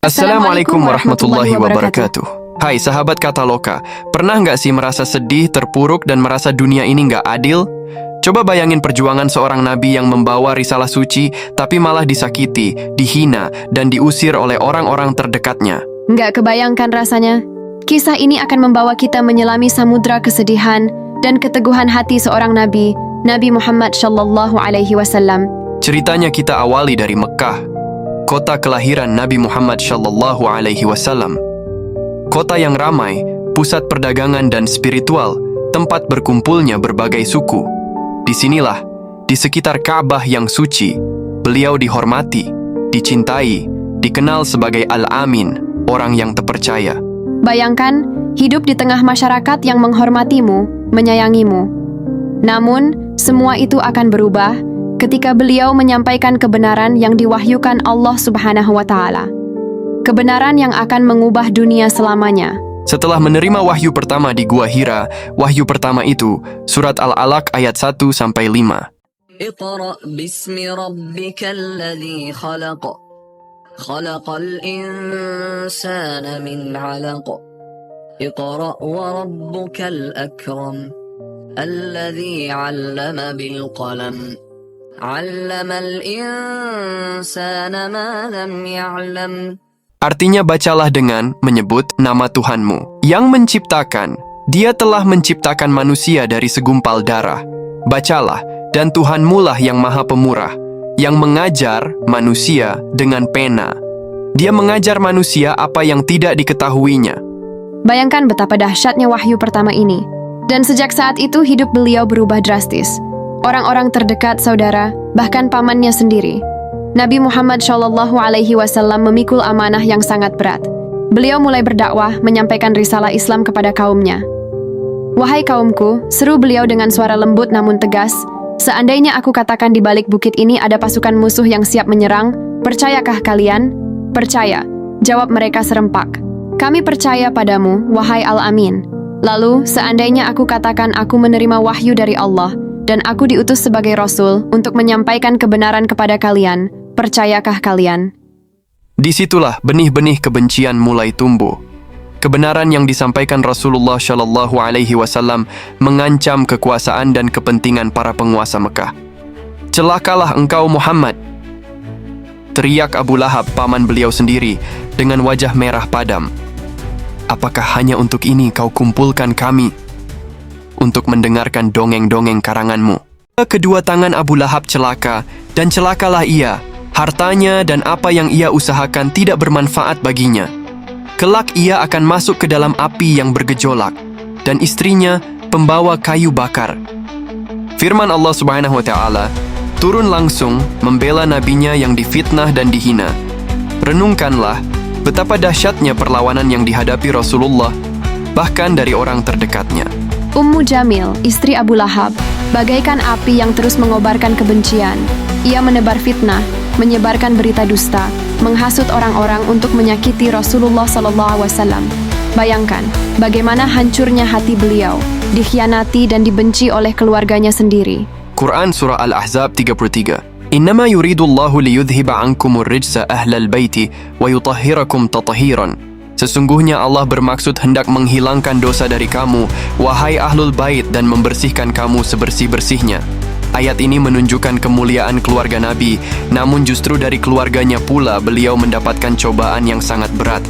Assalamualaikum warahmatullahi wabarakatuh. Hai sahabat Kataloka, pernah nggak sih merasa sedih, terpuruk, dan merasa dunia ini nggak adil? Coba bayangin perjuangan seorang nabi yang membawa risalah suci, tapi malah disakiti, dihina, dan diusir oleh orang-orang terdekatnya. Nggak kebayangkan rasanya. Kisah ini akan membawa kita menyelami samudra kesedihan dan keteguhan hati seorang nabi, Nabi Muhammad Shallallahu Alaihi Wasallam. Ceritanya kita awali dari Mekah, kota kelahiran Nabi Muhammad Shallallahu Alaihi Wasallam. Kota yang ramai, pusat perdagangan dan spiritual, tempat berkumpulnya berbagai suku. Disinilah, di sekitar Ka'bah yang suci, beliau dihormati, dicintai, dikenal sebagai Al-Amin, orang yang terpercaya. Bayangkan, hidup di tengah masyarakat yang menghormatimu, menyayangimu. Namun, semua itu akan berubah ketika beliau menyampaikan kebenaran yang diwahyukan Allah Subhanahu wa Ta'ala. Kebenaran yang akan mengubah dunia selamanya. Setelah menerima wahyu pertama di Gua Hira, wahyu pertama itu, surat Al-Alaq ayat 1-5. اقرأ باسم ربك الذي خلق خلق الإنسان من علق اقرأ وربك الأكرم الذي علم بالقلم علم الإنسان ما لم يعلم. Artinya bacalah dengan menyebut nama Tuhanmu yang menciptakan. Dia telah menciptakan manusia dari segumpal darah. Bacalah, dan Tuhanmulah yang maha pemurah, yang mengajar manusia dengan pena. Dia mengajar manusia apa yang tidak diketahuinya. Bayangkan betapa dahsyatnya wahyu pertama ini. Dan sejak saat itu hidup beliau berubah drastis. Orang-orang terdekat saudara, bahkan pamannya sendiri. Nabi Muhammad Shallallahu Alaihi Wasallam memikul amanah yang sangat berat. Beliau mulai berdakwah, menyampaikan risalah Islam kepada kaumnya. Wahai kaumku, seru beliau dengan suara lembut namun tegas, seandainya aku katakan di balik bukit ini ada pasukan musuh yang siap menyerang, percayakah kalian? Percaya, jawab mereka serempak. Kami percaya padamu, wahai Al-Amin. Lalu, seandainya aku katakan aku menerima wahyu dari Allah, dan aku diutus sebagai Rasul untuk menyampaikan kebenaran kepada kalian, percayakah kalian? Disitulah benih-benih kebencian mulai tumbuh. Kebenaran yang disampaikan Rasulullah Shallallahu Alaihi Wasallam mengancam kekuasaan dan kepentingan para penguasa Mekah. Celakalah engkau Muhammad! Teriak Abu Lahab, paman beliau sendiri, dengan wajah merah padam. Apakah hanya untuk ini kau kumpulkan kami? Untuk mendengarkan dongeng-dongeng karanganmu. Kedua tangan Abu Lahab celaka, dan celakalah ia. Hartanya dan apa yang ia usahakan tidak bermanfaat baginya. Kelak ia akan masuk ke dalam api yang bergejolak, dan istrinya pembawa kayu bakar. Firman Allah Subhanahu wa Ta'ala turun langsung membela nabinya yang difitnah dan dihina. Renungkanlah betapa dahsyatnya perlawanan yang dihadapi Rasulullah, bahkan dari orang terdekatnya. Ummu Jamil, istri Abu Lahab, bagaikan api yang terus mengobarkan kebencian. Ia menebar fitnah, menyebarkan berita dusta, menghasut orang-orang untuk menyakiti Rasulullah SAW. Bayangkan, bagaimana hancurnya hati beliau, dikhianati dan dibenci oleh keluarganya sendiri. Quran Surah Al-Ahzab 33. Innama yuridullahu liyudhiba ankumur rijsa ahlal baiti wa yutahhirakum tathiran. Sesungguhnya Allah bermaksud hendak menghilangkan dosa dari kamu, wahai ahlul bait, dan membersihkan kamu sebersih-bersihnya. Ayat ini menunjukkan kemuliaan keluarga Nabi, namun justru dari keluarganya pula beliau mendapatkan cobaan yang sangat berat.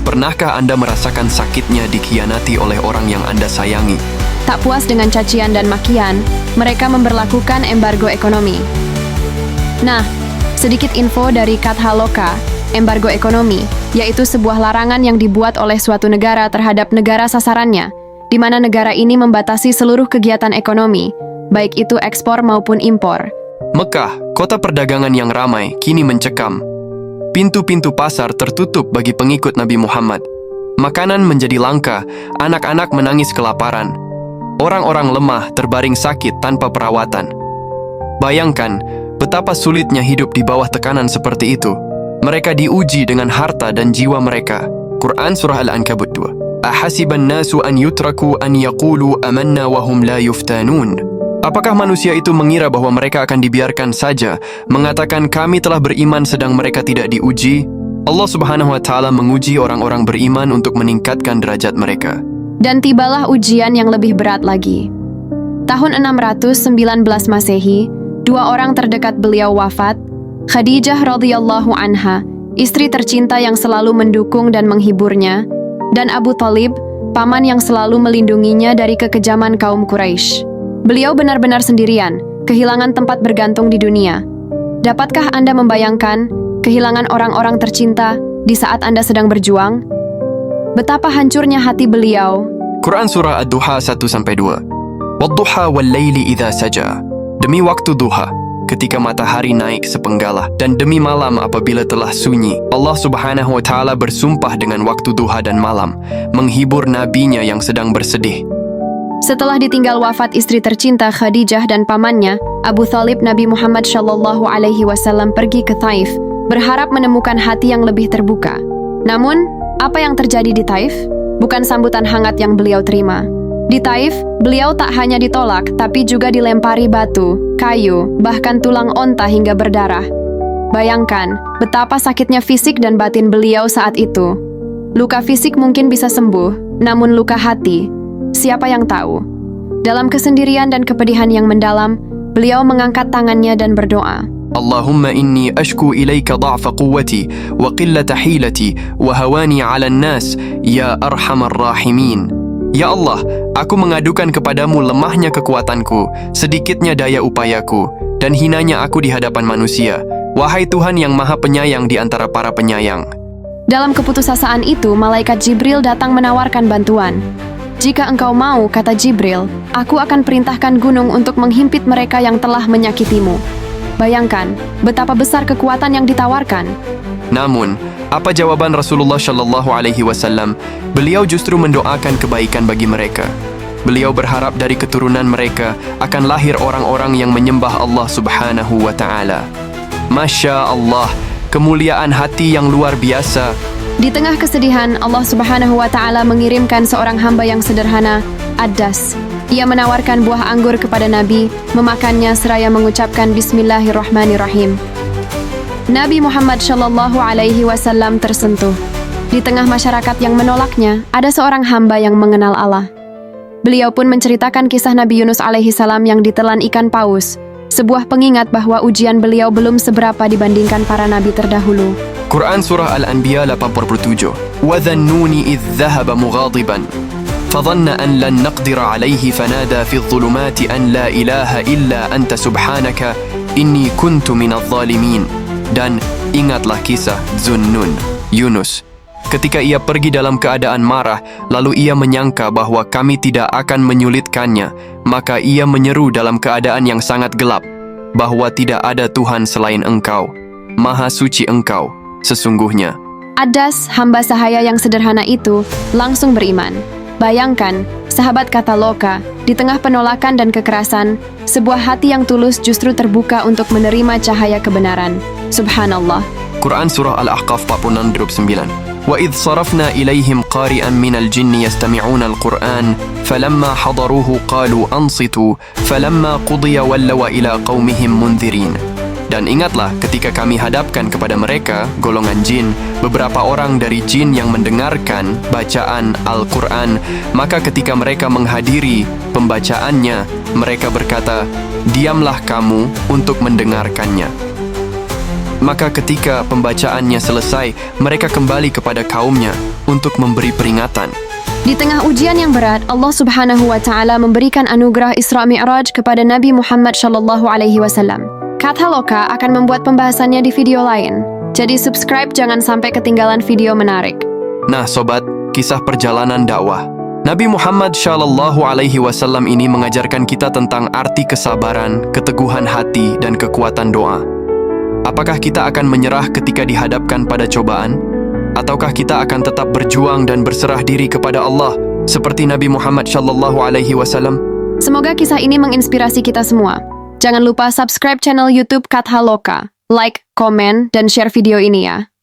Pernahkah Anda merasakan sakitnya dikhianati oleh orang yang Anda sayangi? Tak puas dengan cacian dan makian, mereka memberlakukan embargo ekonomi. Nah, sedikit info dari Kataloka. Embargo ekonomi, yaitu sebuah larangan yang dibuat oleh suatu negara terhadap negara sasarannya, di mana negara ini membatasi seluruh kegiatan ekonomi, baik itu ekspor maupun impor. Mekah, kota perdagangan yang ramai, kini mencekam. Pintu-pintu pasar tertutup bagi pengikut Nabi Muhammad. Makanan menjadi langka, anak-anak menangis kelaparan. Orang-orang lemah terbaring sakit tanpa perawatan. Bayangkan betapa sulitnya hidup di bawah tekanan seperti itu. Mereka diuji dengan harta dan jiwa mereka. Quran Surah Al-Ankabut 2. Ahasiban nasu an yutraku an yaqulu amanna wahum la yuftanun. Apakah manusia itu mengira bahwa mereka akan dibiarkan saja mengatakan kami telah beriman sedang mereka tidak diuji? Allah Subhanahu wa Ta'ala menguji orang-orang beriman untuk meningkatkan derajat mereka. Dan tibalah ujian yang lebih berat lagi. Tahun 619 Masehi, dua orang terdekat beliau wafat, Khadijah radhiyallahu anha, istri tercinta yang selalu mendukung dan menghiburnya, dan Abu Thalib, paman yang selalu melindunginya dari kekejaman kaum Quraisy. Beliau benar-benar sendirian, kehilangan tempat bergantung di dunia. Dapatkah Anda membayangkan kehilangan orang-orang tercinta di saat Anda sedang berjuang? Betapa hancurnya hati beliau. Quran Surah Ad-Duha 1-2. Wadduha wal laili idha saja. Demi waktu duha, ketika matahari naik sepenggalah, dan demi malam apabila telah sunyi. Allah Subhanahu wa Ta'ala bersumpah dengan waktu duha dan malam, menghibur nabinya yang sedang bersedih. Setelah ditinggal wafat istri tercinta Khadijah dan pamannya, Abu Thalib, Nabi Muhammad SAW pergi ke Taif, berharap menemukan hati yang lebih terbuka. Namun, apa yang terjadi di Taif? Bukan sambutan hangat yang beliau terima. Di Taif, beliau tak hanya ditolak, tapi juga dilempari batu, kayu, bahkan tulang onta hingga berdarah. Bayangkan, betapa sakitnya fisik dan batin beliau saat itu. Luka fisik mungkin bisa sembuh, namun luka hati, siapa yang tahu? Dalam kesendirian dan kepedihan yang mendalam, beliau mengangkat tangannya dan berdoa. Allahumma inni ashku ilaika dha'fa quwwati wa qillata hilati wa hawani 'alan nas ya arhamar rahimin. Ya Allah, aku mengadukan kepadamu lemahnya kekuatanku, sedikitnya daya upayaku, dan hinanya aku di hadapan manusia. Wahai Tuhan yang maha penyayang di antara para penyayang. Dalam keputusasaan itu, malaikat Jibril datang menawarkan bantuan. Jika engkau mau, kata Jibril, aku akan perintahkan gunung untuk menghimpit mereka yang telah menyakitimu. Bayangkan, betapa besar kekuatan yang ditawarkan. Namun, apa jawaban Rasulullah Shallallahu Alaihi Wasallam? Beliau justru mendoakan kebaikan bagi mereka. Beliau berharap dari keturunan mereka akan lahir orang-orang yang menyembah Allah Subhanahu wa Ta'ala. Masya Allah, kemuliaan hati yang luar biasa. Di tengah kesedihan, Allah Subhanahu wa Ta'ala mengirimkan seorang hamba yang sederhana, Ad-Das. Ia menawarkan buah anggur kepada Nabi, memakannya seraya mengucapkan Bismillahirrahmanirrahim. Nabi Muhammad SAW tersentuh. Di tengah masyarakat yang menolaknya, ada seorang hamba yang mengenal Allah. Beliau pun menceritakan kisah Nabi Yunus alaihissalam yang ditelan ikan paus, sebuah pengingat bahwa ujian beliau belum seberapa dibandingkan para nabi terdahulu. Quran Surah Al-Anbiya 87. وَذَنُّونِ إِذْ ذَهَبَ مُغَاضِبًا فَظَنَّ أَنْ لَنْ نَقْدِرَ عَلَيْهِ فَنَادَى فِي الظُّلُمَاتِ أَنْ لَا إِلَهَ إِلَّا أَنْتَ سُبْحَانَكَ إِنِّي كُنْتُ مِنَ الظَّالِمِينَ. Dan ingatlah kisah Zunnun, Yunus. Ketika ia pergi dalam keadaan marah, lalu ia menyangka bahwa kami tidak akan menyulitkannya, maka ia menyeru dalam keadaan yang sangat gelap, bahwa tidak ada Tuhan selain Engkau. Maha suci Engkau, sesungguhnya. Ad-Das, hamba sahaya yang sederhana itu, langsung beriman. Bayangkan, sahabat kata Loka, di tengah penolakan dan kekerasan, sebuah hati yang tulus justru terbuka untuk menerima cahaya kebenaran. Subhanallah. Quran Surah Al-Ahqaf 46-9. وَإِذْ صَرَفْنَا إِلَيْهِمْ قَارِئًا مِنَ الْجِنِّ يَسْتَمِعُونَ الْقُرْآنَ فَلَمَّا حَضَرُوهُ قَالُوا أَنصِتُوا فَلَمَّا قُضِيَ وَلَّوْا إِلَى قَوْمِهِمْ مُنذِرِينَ. Dan ingatlah ketika kami hadapkan kepada mereka, golongan jin, beberapa orang dari jin yang mendengarkan bacaan Al-Quran, maka ketika mereka menghadiri pembacaannya, mereka berkata, diamlah kamu untuk mendengarkannya. Maka ketika pembacaannya selesai, mereka kembali kepada kaumnya untuk memberi peringatan. Di tengah ujian yang berat, Allah Subhanahu wa Ta'ala memberikan anugerah Isra Mi'raj kepada Nabi Muhammad SAW. Kata Loka akan membuat pembahasannya di video lain. Jadi subscribe, jangan sampai ketinggalan video menarik. Nah sobat, kisah perjalanan dakwah Nabi Muhammad SAW ini mengajarkan kita tentang arti kesabaran, keteguhan hati, dan kekuatan doa. Apakah kita akan menyerah ketika dihadapkan pada cobaan? Ataukah kita akan tetap berjuang dan berserah diri kepada Allah seperti Nabi Muhammad SAW? Semoga kisah ini menginspirasi kita semua. Jangan lupa subscribe channel YouTube Katha Loka, like, komen, dan share video ini ya.